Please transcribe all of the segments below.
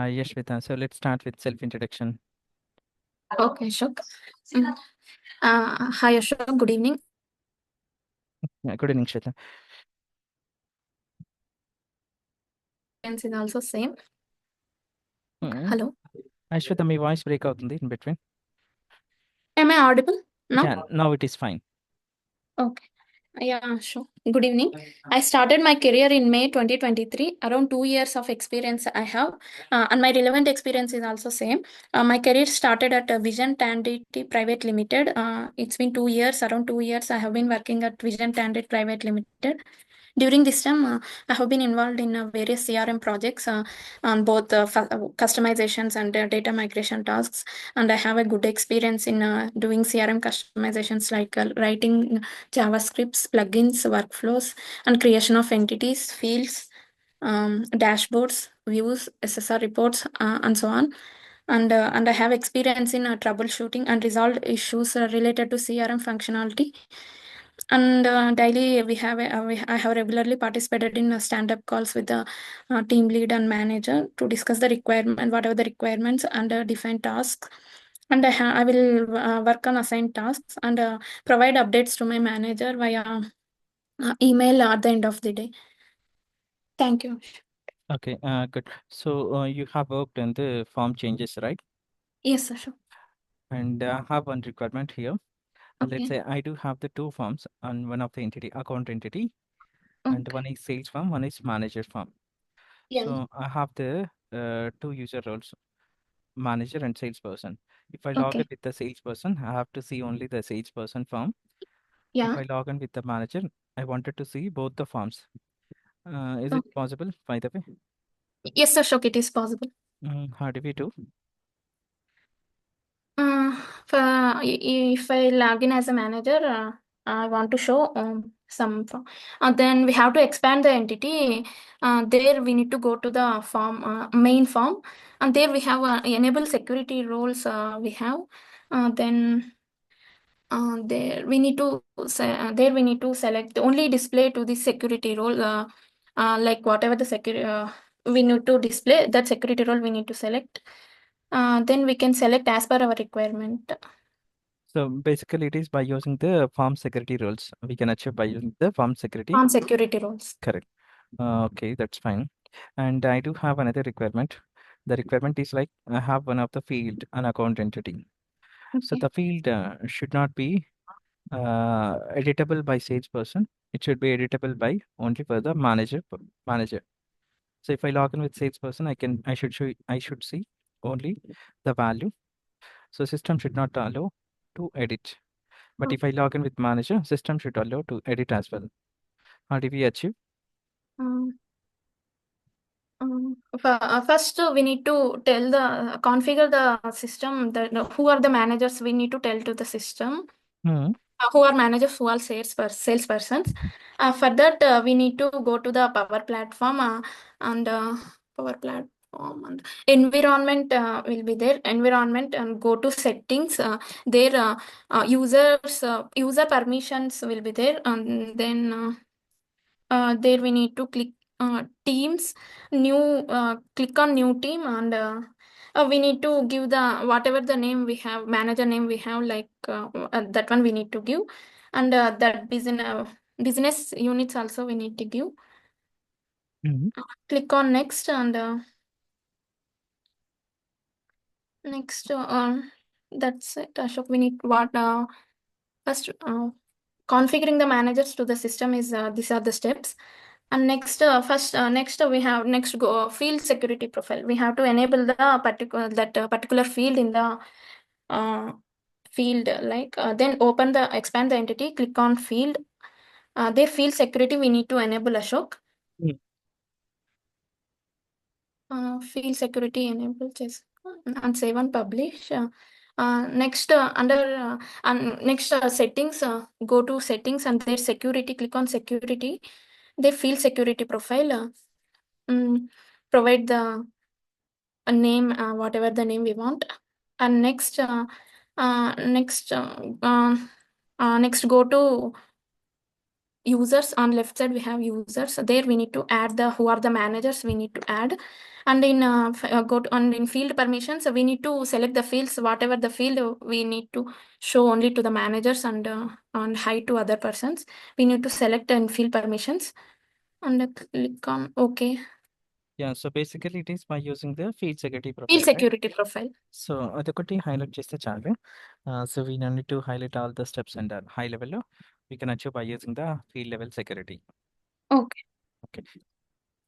Yes, Swetha. So let's start with self-introduction. Okay, Ashok. Mm. Hi, Ashok. Good evening. Good evening, Swetha. Friends is also same. Okay. Mm. Hello. Swetha, my voice break out in between. Am I audible now? Yeah, now it is fine. Okay. Yeah, sure. Good evening. I started my career in May 2023. Around 2 years of experience I have, and my relevant experience is also same. My career started at Vision Tandit Private Limited. It's been 2 years. Around 2 years, I have been working at Vision Tandit Private Limited. During this time, I have been involved in various CRM projects on both customizations and data migration tasks. And I have a good experience in doing CRM customizations like writing JavaScripts, plugins, workflows, and creation of entities, fields, dashboards, views, SSR reports, and so on. And I have experience in troubleshooting and resolved issues related to CRM functionality. And daily I have regularly participated in stand-up calls with the team lead and manager to discuss the requirement, whatever the requirements and define tasks. And I will work on assigned tasks and provide updates to my manager via email at the end of the day. Thank you. Okay, good. So you have worked on the form changes, right? Yes, Ashok. And I have one requirement here. Let's Okay. say I do have the two forms on one of the entity, account entity, and Okay. one is sales form, one is manager form. Yeah. So I have the two user roles, manager and salesperson. If I log in Okay. with the salesperson, I have to see only the salesperson form. If Yeah. I log in with the manager, I wanted to see both the forms. Is it Okay. possible, by the way? Yes, Ashok, it is possible. How do we do? Uh, if I log in as a manager, I want to show then we have to expand the entity. There we need to go to the form, main form, and there we have enable security roles. We have then there we need to select only display to the security role. Like whatever the security we need to display that security role we need to select. Then we can select as per our requirement. So basically, it is by using the farm security rules. We can achieve by using the farm security. On security roles. Correct. Okay, that's fine. And I do have another requirement. The requirement is like I have one of the field, an account entity. So Okay. the field should not be editable by salesperson. It should be editable by only for the manager. So if I log in with salesperson, I should see only the value. So system should not allow to edit. But if I log in with manager, system should allow to edit as well. How do we achieve? Um, First, we need to tell configure the system. Who are the managers? We need to tell to the system. Hmm. Who are managers? Who are salespersons? For that, we need to go to the Power Platform and Power Platform and environment will be there. Environment and go to settings. There, user permissions will be there, and then. There we need to click teams, new click on new team, and we need to give the whatever the name we have, manager name we have, like that one we need to give, and that business units also we need to give. Hmm. Click on next, and next that's it, Ashok. We need what first configuring the managers to the system is these are the steps. And next we have next go field security profile. We have to enable the particular field in the uh, field, like then open the expand the entity, click on field. Their field security we need to enable, Ashok. Field security enable just and save and publish. Next under and next settings, go to settings and their security, click on security. Their field security profile, mm, provide the name, whatever the name we want. And next go to users. On left side we have users. There we need to add the who are the managers we need to add. And in in field permissions, we need to select the fields, whatever the field we need to show only to the managers and hide to other persons. We need to select in field permissions and click on OK. Yeah, so basically it is by using the field security Field profile, right? security profile. So అదొకటి highlight చేస్తే చాలు. So we don't need to highlight all the steps and high level we can achieve by using the field level security. Okay. Okay.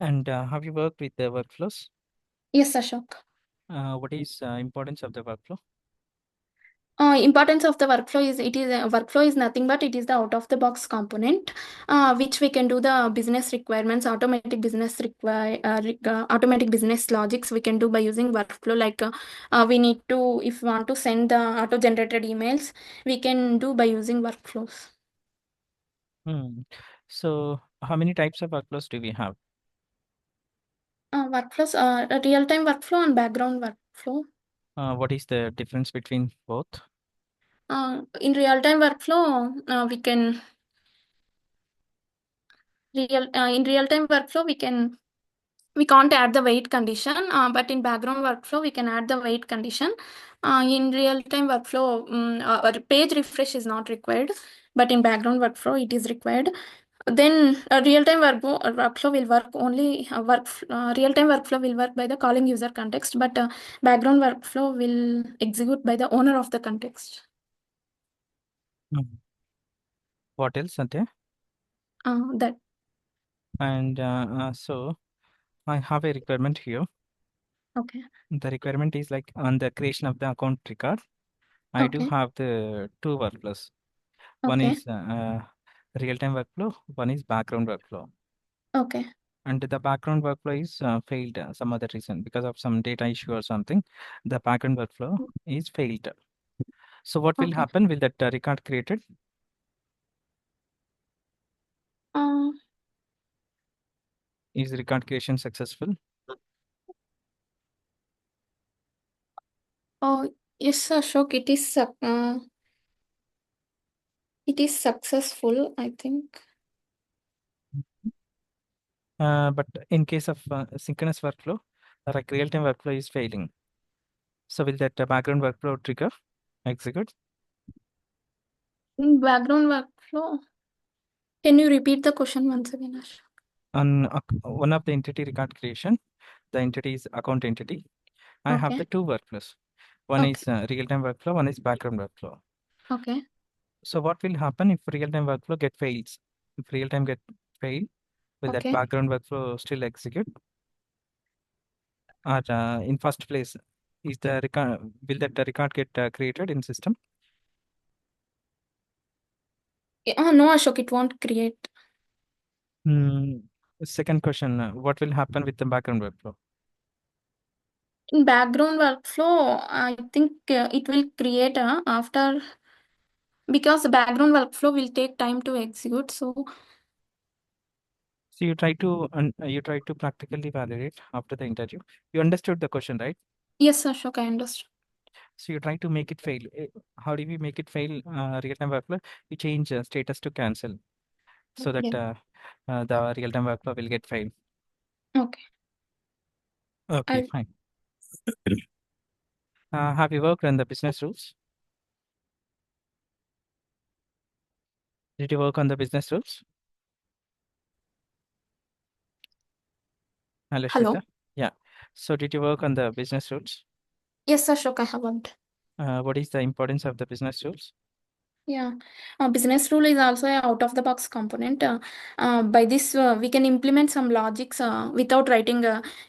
And have you worked with the workflows? Yes, Ashok. What is importance of the workflow? Importance of the workflow is workflow is nothing but it is the out of the box component which we can do the business requirements, automatic business logics we can do by using workflow. Like we need to, if we want to send the auto generated emails, we can do by using workflows. So how many types of workflows do we have? Workflows, real time workflow and background workflow. What is the difference between both? In real time workflow, in real time workflow we can't add the wait condition, but in background workflow we can add the wait condition. In real time workflow, page refresh is not required, but in background workflow it is required. Then real time workflow will work only real time workflow will work by the calling user context, but background workflow will execute by the owner of the context. What else, Satya? That. And so I have a requirement here. Okay. The requirement is like on the creation of the account record. I do Okay. have the two workflows. One Okay. is real-time workflow, one is background workflow. Okay. And the background workflow is failed some other reason because of some data issue or something. The background workflow is failed. So what will Okay. happen? Will that record created? Uh, Is record creation successful? oh yes, Ashok, it is successful, I think. But in case of synchronous workflow, like real-time workflow is failing. So will that background workflow trigger execute? In background workflow, can you repeat the question once again, Ashok? On one of the entity record creation, the entity is account entity. I have Okay. the two workflows. One Okay. is real-time workflow, one is background workflow. Okay. So what will happen if real-time workflow get fails? If real-time get fail, will that Okay. background workflow still execute? Or in first place, is the record will that record get created in system? No, Ashok, it won't create. Second question, what will happen with the background workflow? In background workflow, I think it will create after, because the background workflow will take time to execute. So So you try to practically validate after the interview. You understood the question, right? yes, Ashok, I understand. So you try to make it fail. How do we make it fail? Real-time workflow, you change status to cancel so that Yeah. the real-time workflow will get failed. Okay. Okay, fine. Have you worked on the business rules? Did you work on the business rules? Hello, Hello. Swetha. Yeah. So did you work on the business rules? Yes, Ashok, I have worked. What is the importance of the business rules? Yeah, business rule is also a out of the box component. By this, we can implement some logics without writing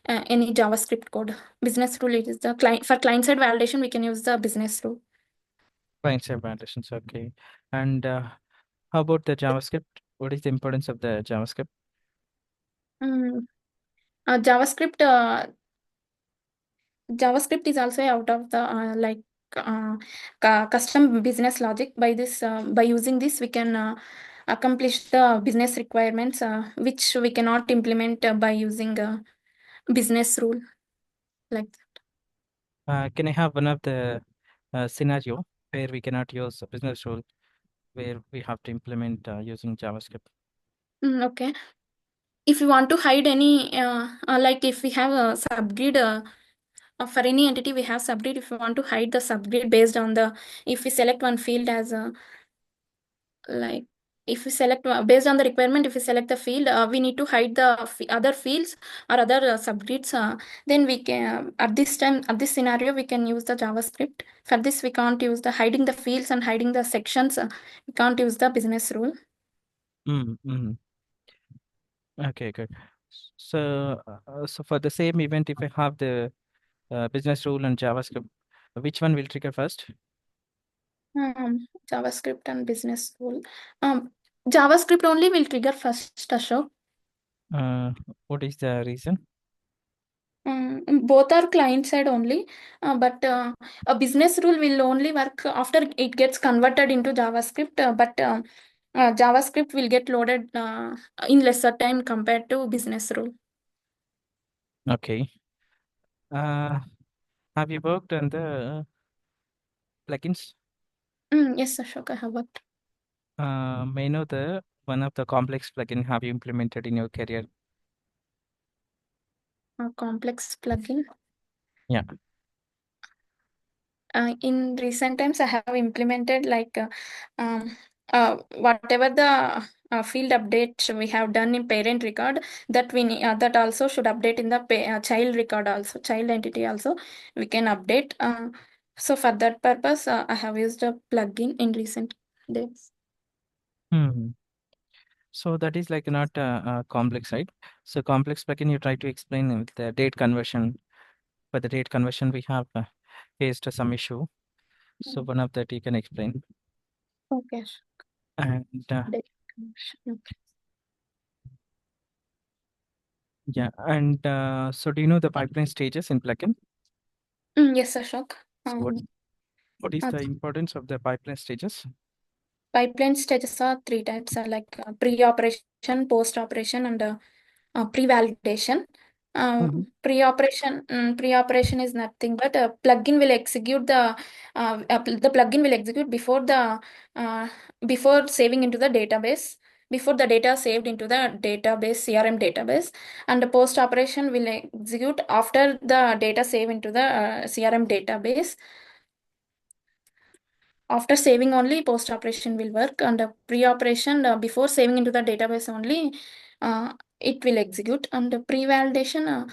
any JavaScript code. Business rule is the client for client side validation. We can use the business rule. Client side validations. Okay. And how about the JavaScript? What is the importance of the JavaScript? Mm, JavaScript. JavaScript is also out of the uh, custom business logic. By this, by using this, we can accomplish the business requirements, which we cannot implement by using a business rule like that. Can I have one of the scenario where we cannot use a business rule where we have to implement using JavaScript? Okay. If you want to hide any, like if we have a subgrid, for any entity we have subgrid, if you want to hide the subgrid based on the, if we select one field as a, like if we select based on the requirement, if we select the field, we need to hide the other fields or other subgrids, then we can, at this time, at this scenario, we can use the JavaScript. For this, we can't use the hiding the fields and hiding the sections. We can't use the business rule. Mm-hmm. Okay, good. So for the same event, if I have the business rule and JavaScript, which one will trigger first? JavaScript and business rule. Um, JavaScript only will trigger first, Ashok. Uh, what is the reason? Both are client side only, but a business rule will only work after it gets converted into JavaScript. But JavaScript will get loaded in lesser time compared to business rule. Okay. Uh, have you worked on the plugins? Yes, Ashok, I have worked. May I know the one of the complex plugin have you implemented in your career? A complex plugin. Yeah. In recent times, I have implemented like whatever the field update we have done in parent record, that we need, that also should update in the child record also, child entity also we can update. So for that purpose, I have used a plugin in recent days. Hmm. So that is like not complex, right? So complex plugin, you try to explain with the date conversion. For the date conversion, we have faced some issue. So one of that you can explain. Okay. And Data conversion. yeah, and so do you know the pipeline stages in plugin? Yes, Ashok. So what is Uh, the importance of the pipeline stages? Pipeline stages are three types, like pre-operation, post-operation, and pre-validation. Mhm. Pre-operation is nothing but a plugin will execute the plugin will execute uh, before saving into the database, before the data saved into the database, CRM database. And the post-operation will execute after the data save into the CRM database. After saving only post operation will work, and pre operation, before saving into the database only, it will execute. And pre validation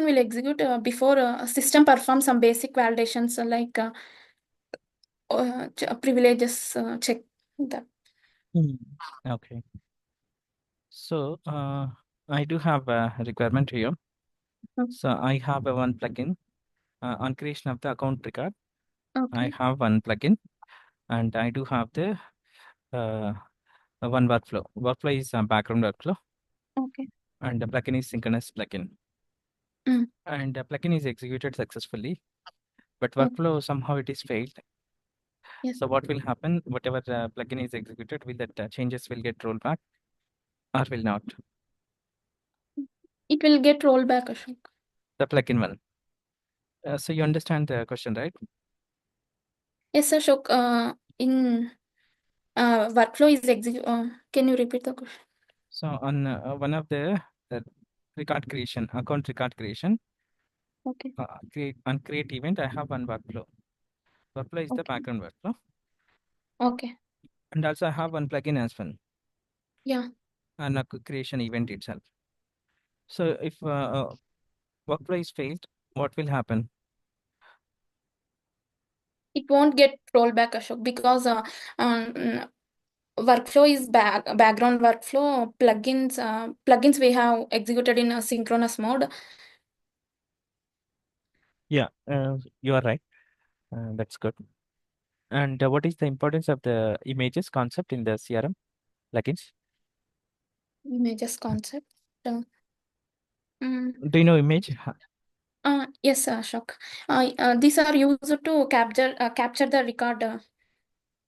will execute before system performs some basic validations, like privileges check that. Mm. Okay. So I do have a requirement here. So I have a one plugin on creation of the account record. I Okay. have one plugin, and I do have the uh, one workflow. Workflow is a background workflow, Okay. and the plugin is synchronous plugin. Mm. And the plugin is executed successfully, but Okay. workflow somehow it is failed. Yes. So what will happen? Whatever the plugin is executed, will that changes will get rolled back or will not? It will get rolled back, Ashok. The plugin one. So you understand the question, right? Yes, Ashok. In workflow is execute. Can you repeat the question? So on one of the record creation, account record creation, Okay. create event, I have one workflow. Workflow is the Okay. background workflow, Okay. and also I have one plugin as well, Yeah. and a creation event itself. So if workflow is failed, what will happen? It won't get rolled back, Ashok, because um, workflow is background workflow. Plugins we have executed in a synchronous mode. Yeah, you are right. That's good. And what is the importance of the images concept in the CRM plugins? Images concept. Uh, mm, Do you know image? yes, Ashok. These are used to capture the record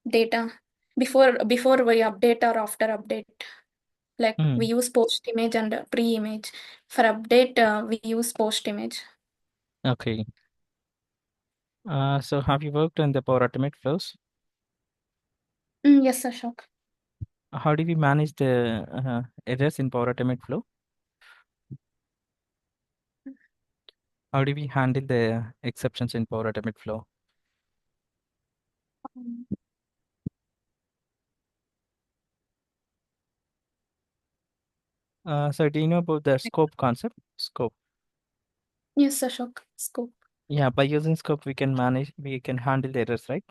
data before we update or after update. Like we Hmm. use post image and pre image. For update, we use post image. Okay. So have you worked on the Power Automate flows? Yes, Ashok. How do we manage the errors in Power Automate flow? How do we handle the exceptions in Power Automate flow? Um, So do you know about the scope concept? Scope. Yes, Ashok. Scope. Yeah, by using scope, we can handle the errors, right?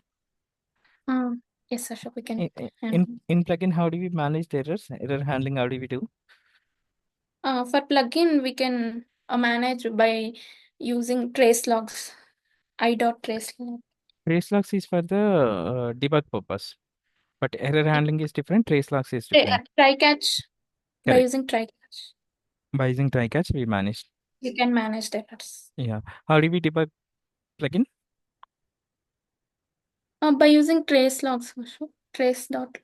Yes, Ashok, we can. In plugin, how do we manage the errors? Error handling, how do we do? For plugin, we can manage by using trace logs. I.trace log. Trace logs is for the debug purpose, but error handling is different. Trace logs is different. Try catch. By Correct. using try catch, By using try catch, we manage. you can manage the errors. Yeah. How do we debug plugin? By using trace logs, Ashok. Trace dot.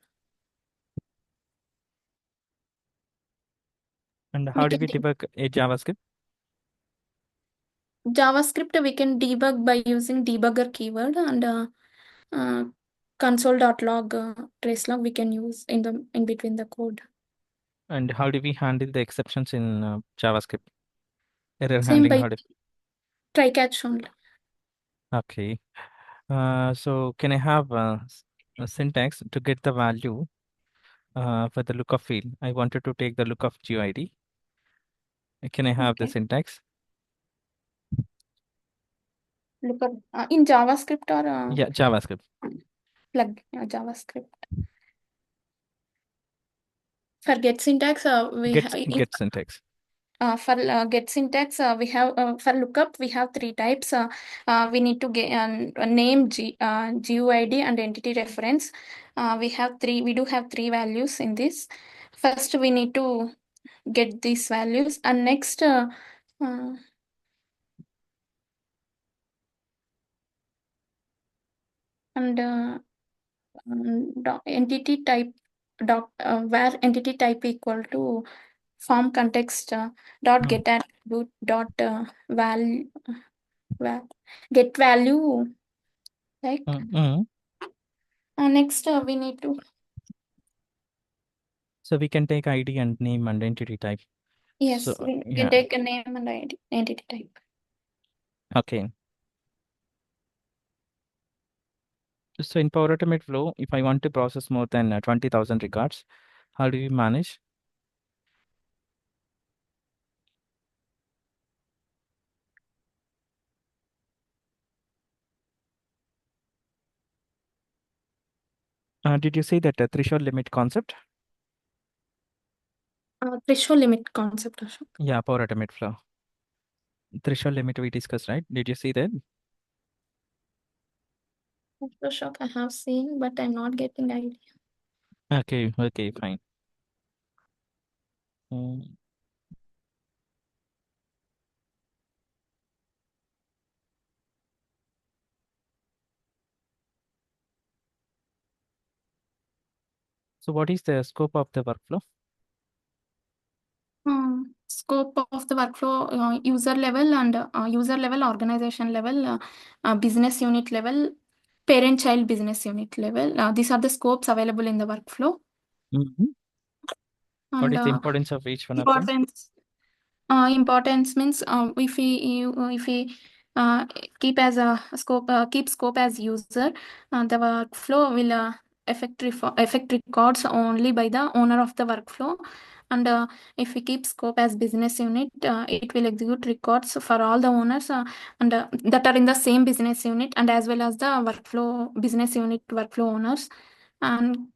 And We how do can we debug a JavaScript? JavaScript, we can debug by using debugger keyword, and uh, console.log trace log we can use in between the code. And how do we handle the exceptions in JavaScript? Error Same handling, by how do try catch only. okay. So can I have a syntax to get the value for the lookup field? I wanted to take the lookup GUID. Can I have the Okay. syntax? Look up in JavaScript or Yeah, JavaScript. plug JavaScript. For get syntax, Get syntax. for get syntax, we have for lookup we have three types. We need to get a name, GUID, and entity reference. We do have three values in this. First, we need to get these values, and next, uh, and entity type where entity type equal to form context dot Mm, get attribute dot val, val get value, right. mm. Next, we need to So we can take ID and name and entity type. yes, So we can yeah, take a name and entity type. okay. So in Power Automate Flow, if I want to process more than 20,000 records, how do we manage? Did you say that threshold limit concept? Threshold limit concept, Ashok. Yeah, Power Automate Flow. Threshold limit we discussed, right? Did you see that? Ashok, I have seen, but I'm not getting idea. Okay, fine. Mm, So what is the scope of the workflow? Scope of the workflow, user level and user level, organization level, business unit level, parent child business unit level. These are the scopes available in the workflow. Mhm. What And is the importance of each one of them? importance importance means if we uh, keep as a scope keep scope as user, the workflow will affect records only by the owner of the workflow. And if we keep scope as business unit, it will execute records for all the owners and that are in the same business unit, and as well as the workflow business unit workflow owners. And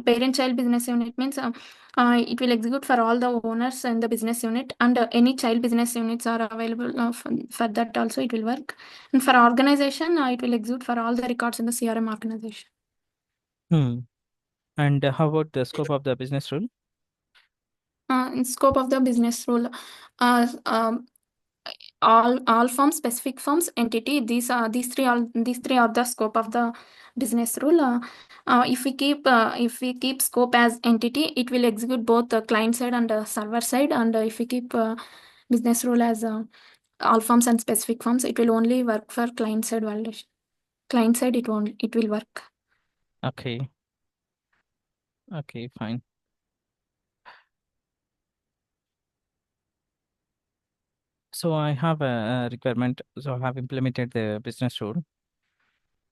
parent child business unit means it will execute for all the owners in the business unit, and any child business units are available for that also it will work. And for organization, it will execute for all the records in the CRM organization. Hmm. And how about the scope of the business rule? In scope of the business rule, uh, um, all forms, specific forms, entity, these three are the scope of the business rule. If we keep scope as entity, it will execute both the client side and server side. And if we keep business rule as all forms and specific forms, it will only work for client side validation. Client side, it will work. Okay. Okay, fine. So I have a requirement. So I have implemented the business rule,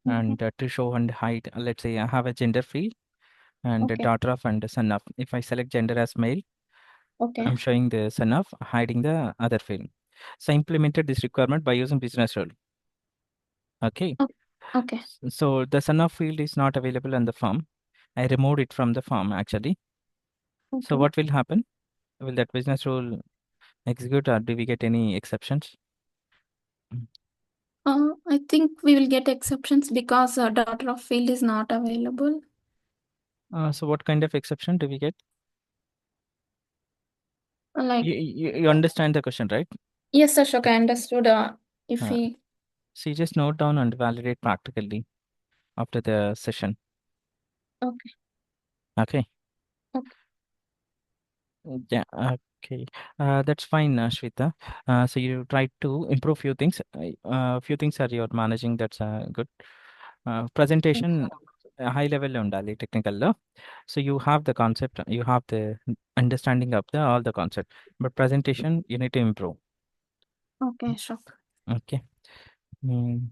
Mhm. and to show and hide, let's say I have a gender field and a Okay. daughter of and a son of. If I select gender as male, Okay. I'm showing the son of, hiding the other field. So I implemented this requirement by using business rule. Okay. O- Okay. So the son of field is not available in the form. I removed it from the form actually. So Okay. what will happen? Will that business rule execute, or do we get any exceptions? Mm. I think we will get exceptions because daughter of field is not available. So what kind of exception do we get? Like, You understand the question, right? yes, Ashok, I understood. If Uh, we, so you just note down and validate practically after the session. okay, Okay. okay, Yeah. Okay. That's fine, Shweta. So you try to improve few things. Few things are you're managing. That's good. Presentation high level undali technical lo. So you have the concept, you have the understanding of the all the concept, but presentation you need to improve. okay, Ashok. Okay. Mm.